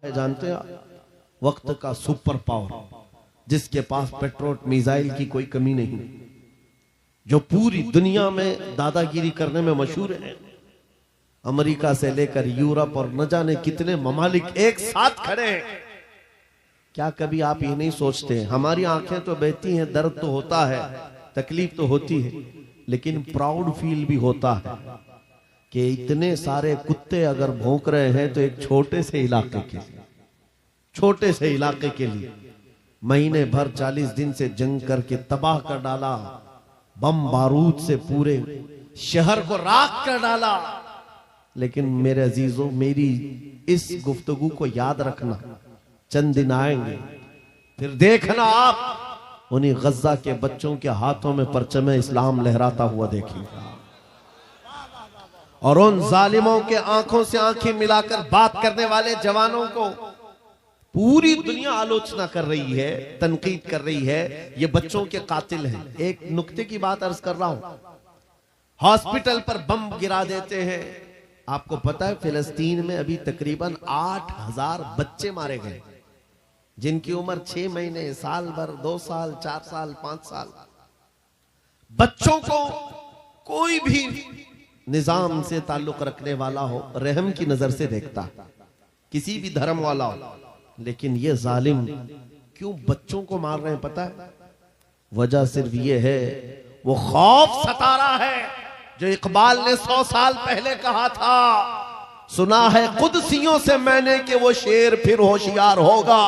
जानते हैं वक्त का सुपर पावर जिसके पास पेट्रोल मिसाइल की कोई कमी नहीं, जो पूरी दुनिया में दादागिरी करने में मशहूर है। अमेरिका से लेकर यूरोप और न जाने कितने ममालिक एक साथ खड़े हैं। क्या कभी आप ये नहीं सोचते, हमारी आंखें तो बहती हैं, दर्द तो होता है, तकलीफ तो होती है, लेकिन प्राउड फील भी होता है कि इतने सारे कुत्ते अगर भौंक रहे हैं तो एक छोटे से इलाके के लिए महीने भर 40 दिन से जंग करके तबाह कर डाला, बम बारूद से पूरे शहर को राख कर डाला। लेकिन मेरे अजीजों, मेरी इस गुफ्तगू को याद रखना, चंद दिन आएंगे फिर देखना आप उन्हीं गज्जा के बच्चों के हाथों में परचम इस्लाम लहराता हुआ देखेंगे, और उन जालिमों के आंखों से आंखें मिलाकर बात करने वाले जवानों को पूरी दुनिया आलोचना कर रही है, तनकीद कर रही है, ये बच्चों के कातिल हैं। एक नुक्ते की बात अर्ज कर रहा हूं, हॉस्पिटल पर बम गिरा देते हैं। आपको पता है फिलिस्तीन में अभी तकरीबन 8000 बच्चे मारे गए, जिनकी उम्र 6 महीने, साल भर, 2 साल, 4 साल, 5 साल। बच्चों को कोई भी निजाम से ताल्लुक रखने वाला हो, रहम की नजर से देखता, किसी भी धर्म वाला हो, लेकिन ये जालिम क्यों बच्चों को मार रहे हैं पता है? वजह सिर्फ ये है, वो खौफ सता रहा है जो इकबाल ने 100 साल पहले कहा था, सुना है कुदसियों से मैंने कि वो शेर फिर होशियार होगा।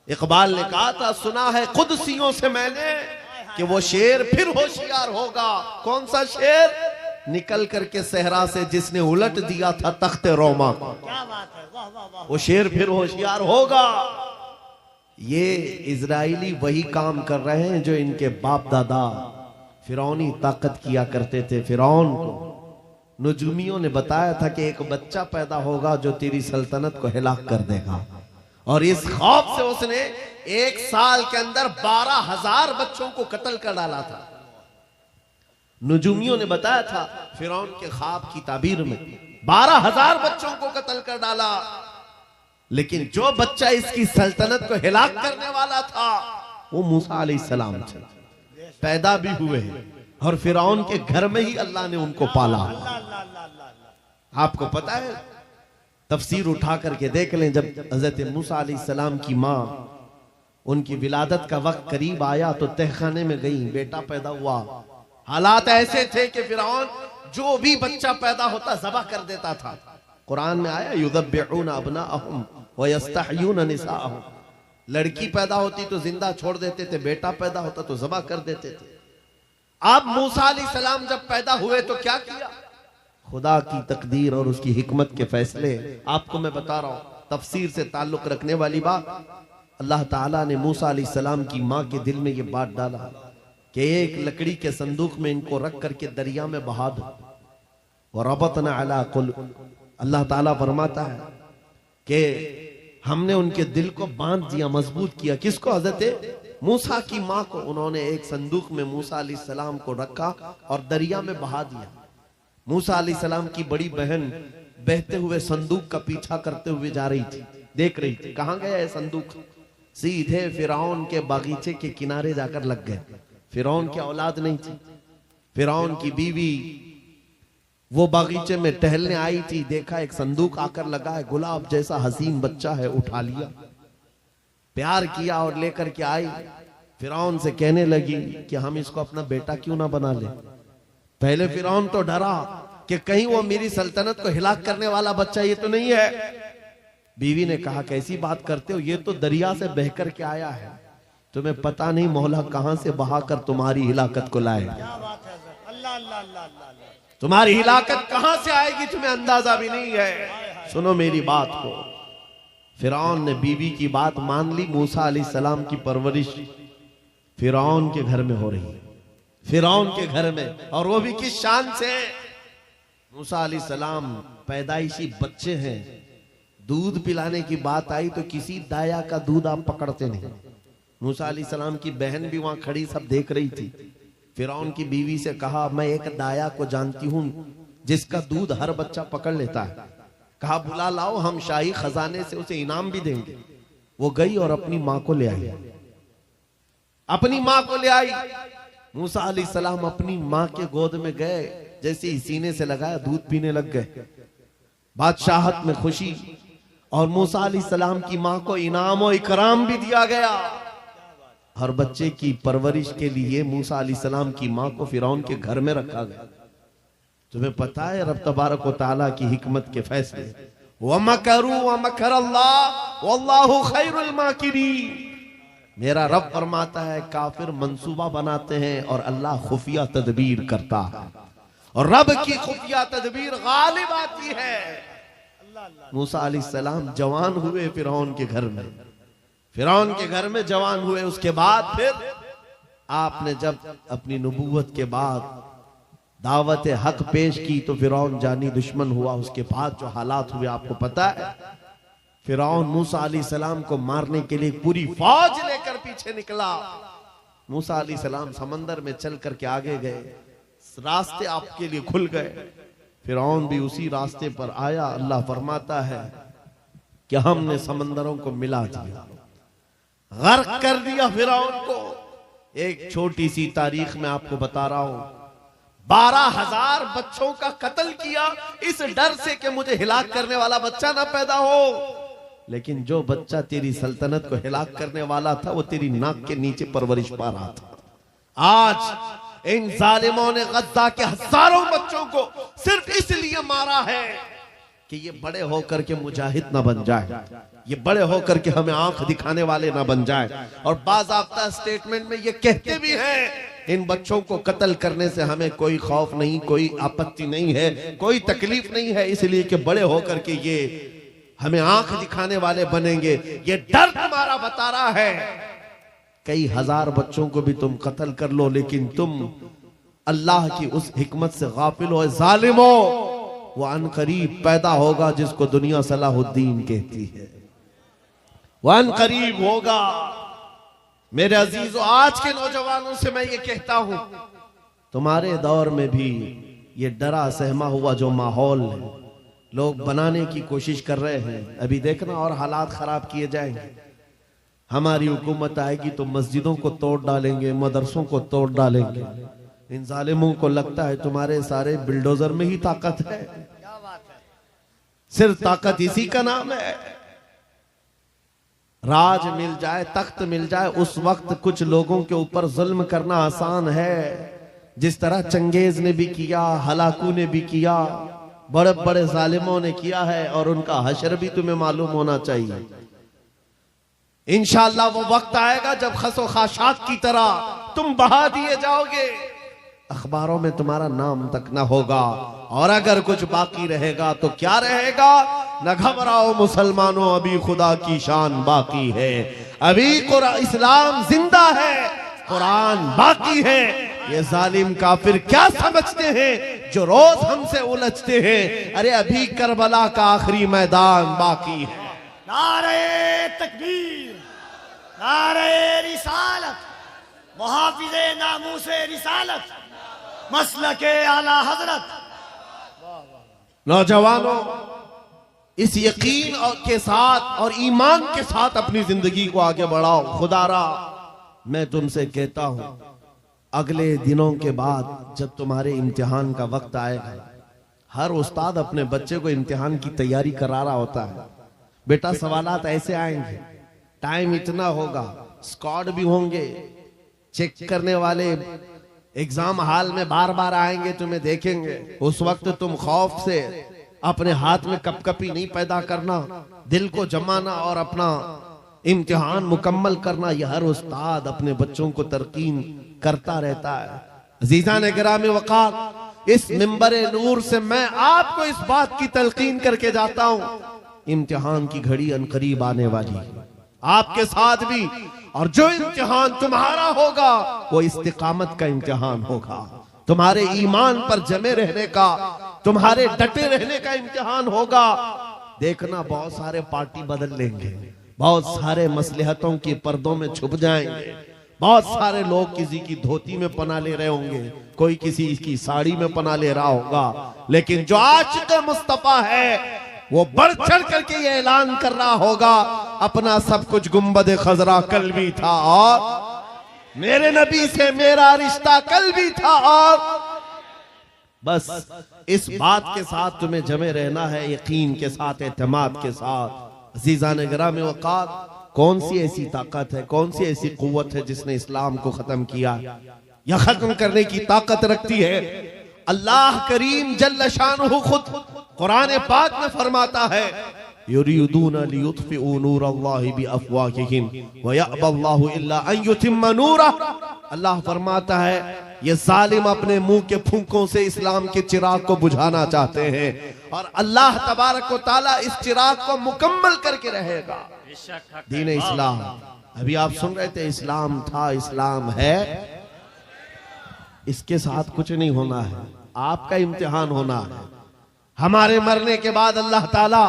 इकबाल ने कहा था, सुना है कुदसियों से मैंने कि वो शेर फिर होशियार होगा। कौन सा शेर? निकल करके सहरा से जिसने उलट दिया था तख्ते रोमा को। क्या बात है, वाह वाह वाह। वो शेर फिर होशियार होगा। ये इजराइली वही काम कर रहे हैं जो इनके बाप दादा फिरौनी ताकत किया करते थे। फिरौन को नुजूमियों ने बताया था कि एक बच्चा पैदा होगा जो तेरी सल्तनत को हिलाक कर देगा, और इस खौफ से उसने 1 साल के अंदर 12,000 बच्चों को कत्ल कर डाला था। नुजूमियों ने बताया था फिरौन के ख्वाब की ताबीर में 12,000 बच्चों को कत्ल कर डाला, लेकिन जो बच्चा इसकी सल्तनत को हिलाक करने वाला था वो मूसा अलैहिस्सलाम थे। पैदा भी हुए हैं और फिरौन के घर में ही अल्लाह ने उनको पाला। आपको पता है, तफसीर उठा करके देख लें, जब हजरत मूसा अलैहिस्सलाम की माँ, उनकी विलादत का वक्त करीब आया तो तहखाने में गई, बेटा पैदा हुआ। हालात ऐसे थे कि फिरौन जो भी बच्चा पैदा होता ज़बह कर देता था। कुरान में आया, युज़ब्बिहूना अब्नाअहुम व यस्तहयूना निसाअहुम। लड़की पैदा होती तो जिंदा छोड़ देते थे, बेटा पैदा होता तो ज़बह कर देते थे। अब मूसा अलैहिस्सलाम जब पैदा हुए तो क्या किया? खुदा की तकदीर और उसकी हिकमत के फैसले आपको मैं बता रहा हूं, तफसीर से ताल्लुक रखने वाली बात। अल्लाह ताला ने मूसा अलैहिस्सलाम की माँ के दिल में ये बात डाला कि एक लकड़ी के संदूक में इनको रख करके दरिया में बहा दो। और रबतना अला कुलूब, अल्लाह ताला फरमाता है कि हमने उनके दिल को बांध दिया, मजबूत किया। किसको? हजरत मूसा की माँ को। उन्होंने एक संदूक में मूसा अलैहिस्सलाम को रखा और दरिया में बहा दिया। मूसा अलैहिस्सलाम की बड़ी बहन बहते हुए संदूक का पीछा करते हुए जा रही थी, देख रही थी कहां गया है संदूक। सीधे फिरौन के बागीचे के किनारे जाकर लग गए। फिरौन की औलाद नहीं थी, फिरौन की बीवी वो बागीचे में टहलने आई थी, देखा एक संदूक आकर लगा है, गुलाब जैसा हसीन बच्चा है, उठा लिया, प्यार किया और लेकर के आई। फिरौन से कहने लगी कि हम इसको अपना बेटा क्यों ना बना ले। पहले फिरौन तो डरा कि कहीं वो मेरी सल्तनत को हिलाक करने वाला बच्चा ये तो नहीं है। बीवी ने कहा, कैसी बात करते हो, ये तो दरिया से बह कर के आया है, तुम्हें पता नहीं मौला कहां से बहाकर तुम्हारी हिलाकत को लाए। तुम्हारी हिलाकत कहां से आएगी तुम्हें अंदाजा भी नहीं है। सुनो मेरी बात को। फिरौन ने बीवी की बात मान ली। मूसा अलैहिस्सलाम की परवरिश फिरौन के घर में हो रही है, फिरौन के घर में, और वो भी किस शान से। मूसा अलैहिस्सलाम पैदाइशी बच्चे हैं, दूध पिलाने की बात आई तो किसी दाया का दूध आप पकड़ते नहीं। मूसा अलैहिस्सलाम की बहन भी वहां खड़ी सब देख रही थी। फिरौन की बीवी से कहा, मैं एक दाया को जानती हूं जिसका दूध हर बच्चा पकड़ लेता है। कहा बुला लाओ, हम शाही खजाने से उसे इनाम भी देंगे। वो गई और अपनी माँ को ले आई, अपनी माँ को ले आई। मूसा अलैहिस्सलाम अपनी माँ के गोद में गए, जैसे ही सीने से लगाया दूध पीने लग गए। बादशाहत में खुशी, और मूसा अलैहिस्सलाम की माँ को इनाम और इकराम भी दिया गया। हर बच्चे की परवरिश के लिए मूसा अलैहिस्सलाम की माँ को फिरौन के घर में रखा गया। तुम्हें पता है रब तबारक व तआला की हिकमत के फैसले। वमकरू वमकरल्लाह वल्लाहु खैरुल माकिरीन। मेरा रब फरमाता है काफिर मंसूबा बनाते हैं और अल्लाह खुफिया तदबीर करता है, और रब की खुफिया तदबीर गालिब आती है। मूसा अलैहिस्सलाम जवान हुए फिरौन के घर में, फिरौन के घर में जवान हुए। उसके बाद फिर आपने जब अपनी नबूवत के बाद दावत हक पेश की तो फिरौन जानी दुश्मन हुआ। उसके बाद जो हालात हुए आपको पता है। फिरौन मूसा अलैहिस्सलाम को मारने के लिए पूरी फौज लेकर पीछे निकला। मूसा अलैहिस्सलाम समंदर में चल करके आगे गए, रास्ते आपके लिए खुल गए। फिरौन भी उसी रास्ते पर आया। अल्लाह फरमाता है कि हमने समंदरों को मिला दिया, गर्क कर दिया फिरौन को। एक छोटी सी तारीख में आपको बता रहा हूं, 12,000 बच्चों का कत्ल किया इस डर से कि मुझे हिलाक करने वाला बच्चा ना पैदा हो। लेकिन जो बच्चा तेरी सल्तनत को हिलाक करने वाला था वो तेरी नाक के नीचे परवरिश पा रहा था। आज इन जालिमों ने गद्दा के हजारों बच्चों को सिर्फ इसलिए मारा है कि ये बड़े होकर के मुजाहिद ना बन जाए, ये बड़े होकर के हमें आंख दिखाने वाले ना बन जाए। और बाज़ाब्ता स्टेटमेंट में ये कहते भी हैं इन बच्चों को कत्ल करने से हमें कोई खौफ नहीं, कोई आपत्ति नहीं है, कोई तकलीफ नहीं है, इसलिए कि बड़े होकर के ये हमें आंख दिखाने वाले बनेंगे। ये डर तुम्हारा बता रहा है। कई हजार बच्चों को भी तुम कत्ल कर लो, लेकिन तुम अल्लाह की उस हिकमत से गाफिल हो। जालिमो, वो अनकरीब पैदा होगा जिसको दुनिया सलाहुद्दीन कहती है, वो अनकरीब होगा। मेरे अजीजों, आज के नौजवानों से मैं ये कहता हूं, तुम्हारे दौर में भी ये डरा सहमा हुआ जो माहौल है लोग बनाने की कोशिश कर रहे हैं, अभी देखना और हालात खराब किए जाएंगे। हमारी हुकूमत आएगी तो मस्जिदों को तोड़ डालेंगे, मदरसों को तोड़ डालेंगे। इन जालिमों को लगता है तुम्हारे सारे बिल्डोजर में ही ताकत है। सिर्फ ताकत इसी का नाम है। राज मिल जाए, तख्त मिल जाए, उस वक्त कुछ लोगों के ऊपर जुल्म करना आसान है, जिस तरह चंगेज ने भी किया, हलाकू ने भी किया, बड़े बड़े जालिमों ने किया है, और उनका हशर भी तुम्हें मालूम होना चाहिए। इंशाअल्लाह वो वक्त आएगा जब खसो खाशात की तरह तुम बहा दिए जाओगे, अखबारों में तुम्हारा नाम तक ना होगा। और अगर कुछ बाकी रहेगा तो क्या रहेगा? न घबराओ मुसलमानों, अभी खुदा की शान बाकी है, अभी इस्लाम जिंदा है, कुरान बाकी है। ये जालिम काफिर क्या समझते हैं जो रोज हमसे उलझते हैं? अरे अभी करबला का आखिरी मैदान बाकी है। नारे तकबीर, नारे रिसालत, मुहाफिज़े नामूसे रिसालत, मसलके आला हजरत। नौजवानों, इस यकीन के साथ और ईमान के साथ अपनी जिंदगी को आगे बढ़ाओ। खुदारा मैं तुमसे कहता हूं, अगले दिनों के बाद जब तुम्हारे इम्तिहान का वक्त आएगा, हर उस्ताद अपने बच्चे को इम्तिहान की तैयारी करा रहा होता है। बेटा सवालात ऐसे आएंगे, टाइम इतना होगा, स्क्वाड भी होंगे, चेक करने वाले एग्जाम हॉल में बार बार आएंगे, तुम्हें देखेंगे। उस वक्त तुम खौफ से अपने हाथ में कपकपी नहीं पैदा करना, दिल को जमाना और अपना इम्तिहान मुकम्मल करना। यह हर उस्ताद अपने बच्चों को तरकीन करता रहता है। अजीज़ान गिरामी वक़ार, इस मिंबरे नूर से मैं आपको इस बात की तलकीन करके जाता हूं, इम्तिहान की घड़ी अनकरीब आने वाली है, आपके साथ भी। और जो इम्तिहान तुम्हारा होगा वो इस्तिकामत का इम्तिहान होगा, तुम्हारे ईमान पर जमे रहने का, तुम्हारे डटे रहने का इम्तिहान होगा। देखना बहुत सारे पार्टी बदल लेंगे, बहुत सारे मसलहतों के पर्दों में छुप जाएंगे, बहुत सारे लोग किसी की धोती में पना ले रहे होंगे, कोई किसी की साड़ी में पना ले रहा होगा, लेकिन जो आशिक़ मुस्तफा है वो बढ़ चढ़ करके ये ऐलान कर रहा होगा अपना सब कुछ गुंबद खजरा कल भी था और मेरे नबी से मेरा रिश्ता कल भी था। और बस इस बात के साथ तुम्हें जमे रहना है, यकीन के साथ, एतमाद के साथ। अज़ीज़ान गिराम वक़ात, कौन सी ऐसी ताकत है, कौन सी ऐसी कुव्वत है जिसने इस्लाम को खत्म किया या खत्म करने की ताकत रखती है? अल्लाह करीम जल्ल शानुहु खुद कुरान पाक में फरमाता है, युरीदूना लियुत्फिउ नूरल्लाहि बिअफ़वाहिहिम व यअबल्लाहु इल्ला अन युतिम्मा नूरह। अल्लाह फरमाता है ये जालिम अपने मुंह के फूंकों से इस्लाम के चिराग को बुझाना चाहते हैं और अल्लाह तबारक व तआला इस चिराग को मुकम्मल करके रहेगा। दीन इस्लाम, अभी आप सुन रहे थे, इस्लाम था, इस्लाम है, इसके साथ कुछ नहीं होना है, आपका इम्तिहान होना है। हमारे मरने के बाद अल्लाह ताला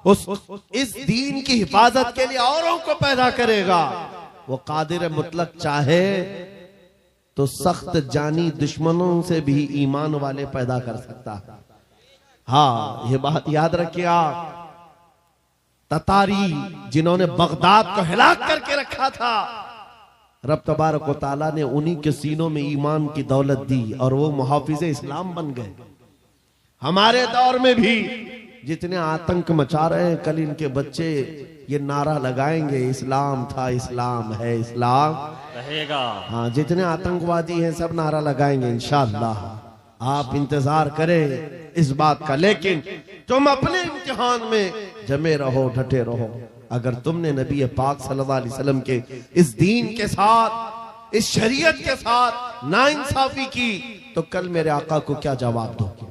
इस दीन की हिफाजत के लिए औरों को पैदा करेगा। वो कादिर मुतलक चाहे तो सख्त जानी दुश्मनों से भी ईमान वाले पैदा कर सकता है। हाँ, ये बात याद रखिए आप। ततारी जिन्होंने बगदाद को हिलाक करके रखा था, रब तबारक व तआला ने उन्हीं के सीनों में ईमान की दौलत दी और वो मुहाफिज़े इस्लाम बन गए। हमारे दौर में भी जितने आतंक मचा रहे हैं, कल इनके बच्चे ये नारा लगाएंगे, इस्लाम था, इस्लाम है, इस्लाम रहेगा। हाँ, जितने आतंकवादी हैं सब नारा लगाएंगे इंशाअल्लाह। आप इंतजार करें इस बात का, लेकिन तुम अपने इम्तिहान में जमे रहो, डटे रहो। अगर तुमने नबी पाक सल्लल्लाहु अलैहि वसल्लम के इस दीन के साथ, इस शरीयत के साथ नाइंसाफी की, तो कल मेरे आका को क्या जवाब दोगे?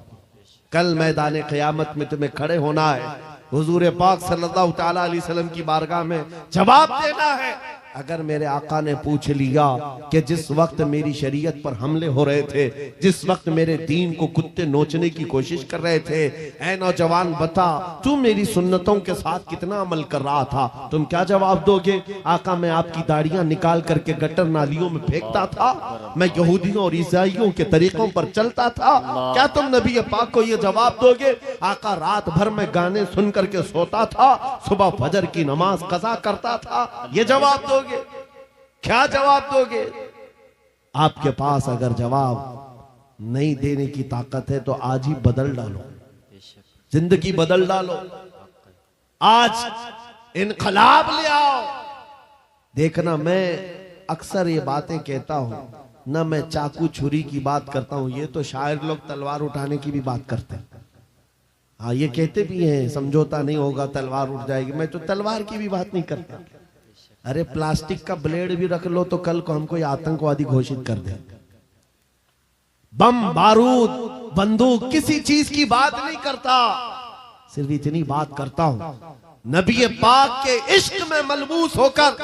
कल मैदान क़यामत में तुम्हें खड़े होना है, हुजूर पाक सल्लल्लाहु तआला अलैहि वसल्लम की बारगाह में जवाब देना है। अगर मेरे आका ने पूछ लिया कि जिस वक्त मेरी शरीयत पर हमले हो रहे थे, जिस वक्त मेरे दीन को कुत्ते नोचने की कोशिश कर रहे थे, ऐ नौजवान बता तू मेरी सुन्नतों के साथ कितना अमल कर रहा था? तुम क्या जवाब दोगे? आका, मैं आपकी दाढ़ियां निकाल करके गटर नालियों में फेंकता था, मैं यहूदियों और ईसाइयों के तरीकों पर चलता था। क्या तुम नबी पाक को यह जवाब दोगे? आका, रात भर में गाने सुन करके सोता था, सुबह फजर की नमाज कज़ा करता था, ये जवाब दोगे? क्या जवाब दोगे? आपके पास अगर जवाब नहीं देने की ताकत है तो आज ही बदल डालो, जिंदगी बदल डालो, आज इनकलाब ले आओ। देखना, मैं अक्सर ये बातें कहता हूं ना, मैं चाकू छुरी की बात करता हूं, ये तो शायर लोग तलवार उठाने की भी बात करते हैं। हाँ, ये कहते भी हैं समझौता नहीं होगा, तलवार उठ जाएगी। मैं तो तलवार की भी बात नहीं करता। अरे प्लास्टिक का ब्लेड भी रख लो तो कल को हमको आतंकवादी घोषित कर दे। बम, बारूद, बंदूक, किसी चीज की बात नहीं करता, सिर्फ इतनी बात करता हूं, नबी पाक के इश्क में मलबूस होकर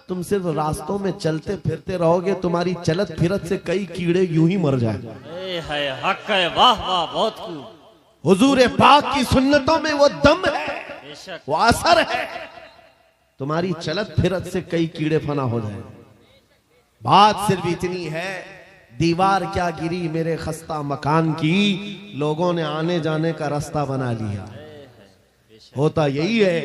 तुम सिर्फ रास्तों में चलते फिरते रहोगे, तुम्हारी चलत फिरत से कई कीड़े यूं ही मर जाएंगे। हक है, वाह वाह, बहुत खूब। हुजूर पाक की सुन्नतों में वो दम है, वो असर है, तुम्हारी चलत फिरत से कई कीड़े फना हो जाए। बात सिर्फ इतनी है, दीवार क्या गिरी मेरे खस्ता मकान की, लोगों ने आने जाने का रास्ता बना लिया। होता यही है,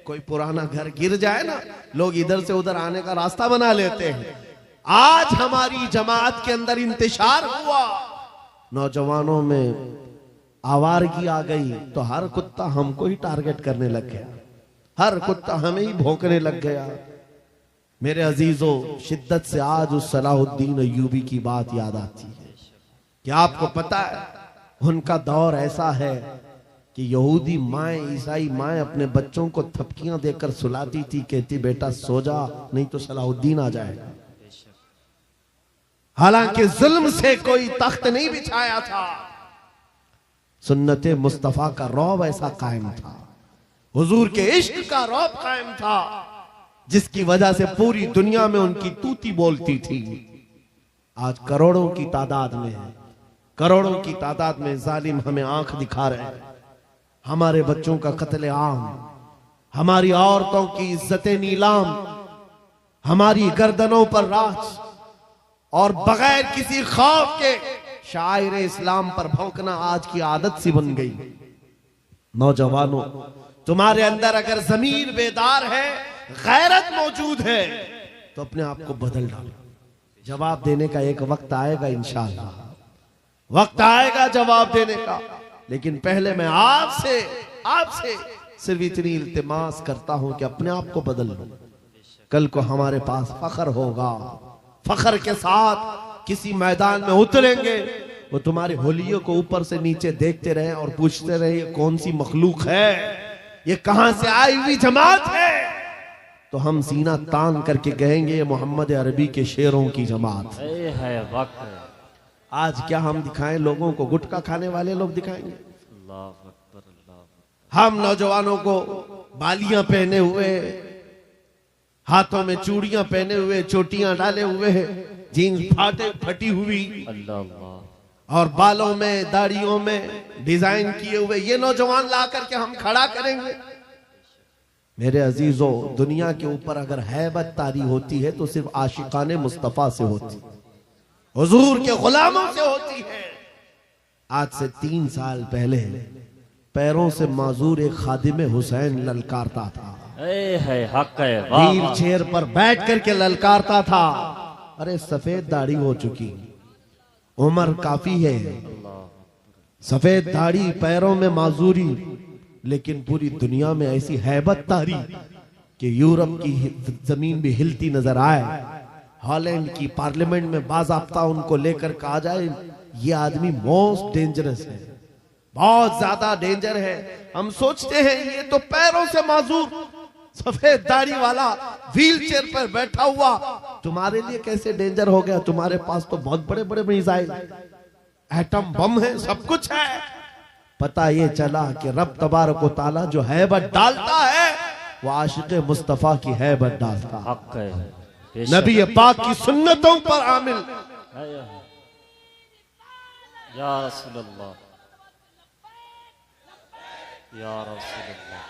कोई पुराना घर गिर जाए ना, लोग इधर से उधर आने का रास्ता बना लेते हैं। आज हमारी जमात के अंदर इंतशार हुआ, नौजवानों में आवारगी आ गई, तो हर कुत्ता हमको ही टारगेट करने लग गया, हर कुत्ता हमें ही भौंकने लग गया। मेरे अजीजों, शिद्दत से आज उस सलाहुद्दीन अय्यूबी की बात याद आती है। क्या आपको पता है, उनका दौर ऐसा है कि यहूदी माएँ, ईसाई माएँ अपने बच्चों को थपकियां देकर सुलाती थी, कहती बेटा सो जा, नहीं तो सलाहुद्दीन आ जाएगा। हालांकि जुल्म से कोई तख्त नहीं बिछाया था, सुन्नते मुस्तफा का रौब ऐसा कायम था, हुजूर के इश्क का रौब कायम था, जिसकी वजह से पूरी दुनिया में उनकी तूती बोलती थी। आज करोड़ों की तादाद में है, करोड़ों की तादाद में जालिम हमें आंख दिखा रहे हैं। हमारे बच्चों का कत्ले आम, हमारी औरतों की इज्जतें नीलाम, हमारी गर्दनों पर राज, और बगैर किसी खौफ के शायर इस्लाम पर भौंकना आज की आदत सी बन गई। नौजवानों, तुम्हारे अंदर अगर जमीर बेदार है, गैरत मौजूद है, तो अपने आप को बदल डालो। जवाब देने का एक वक्त आएगा, इंशाअल्लाह वक्त आएगा जवाब देने का। लेकिन पहले मैं आपसे सिर्फ इतनी इल्तिमास करता हूं कि अपने आप को बदल लो। कल को हमारे पास फख्र होगा, फख्र के साथ किसी मैदान में उतरेंगे, वो तुम्हारे होलियों को ऊपर से नीचे देखते रहे और पूछते रहे ये कौन सी मखलूक है, ये कहां से आई हुई जमात है, तो हम सीना तान करके कहेंगे ये मोहम्मद अरबी के शेरों की जमात है। वक्त है। आज क्या हम दिखाएं लोगों को? गुटखा खाने वाले लोग दिखाएंगे। अल्लाह अकबर, अल्लाह अकबर। हम नौजवानों को बालियां पहने हुए, हाथों में चूड़ियां पहने हुए, चोटियां डाले हुए, जीन्स फटी हुई, अल्लाह अल्लाह, और बालों में दाढ़ियों में डिजाइन किए हुए ये नौजवान ला करके हम खड़ा करेंगे। मेरे अजीजों, दुनिया के ऊपर अगर हैबत तारी होती है तो सिर्फ आशिकाने मुस्तफा से होती, हुजूर के गुलामों से होती है। आज से 3 साल पहले पैरों से माजूर एक खादिम हुसैन ललकारता था, है हक है। वाह व्हील वाह। चेयर पर बैठ करके ललकारता था। अरे सफेद दाढ़ी हो चुकी, उम्र काफी है, सफेद दाढ़ी, पैरों में माजूरी, लेकिन पूरी दुनिया में ऐसी हैबत तारी कि यूरोप की जमीन भी हिलती नजर आए। हॉलैंड की पार्लियामेंट में बाज़ाब्ता उनको लेकर कहा जाए ये आदमी मोस्ट डेंजरस है, बहुत ज्यादा डेंजर है। हम सोचते हैं ये तो पैरों से माजूर सफेद दाढ़ी वाला व्हील चेयर पर बैठा हुआ तुम्हारे लिए कैसे डेंजर हो गया? तुम्हारे पास तो बहुत बड़े बड़े मिसाइल, एटम बम है, सब कुछ है। पता ये चला कि रब तबारक व तआला जो हैबत डालता है वो आशिक मुस्तफा की हैबत डालता है। हक है। नबी पाक की सुन्नतों पर आमिल। या रसूल अल्लाह, या रसूल अल्लाह।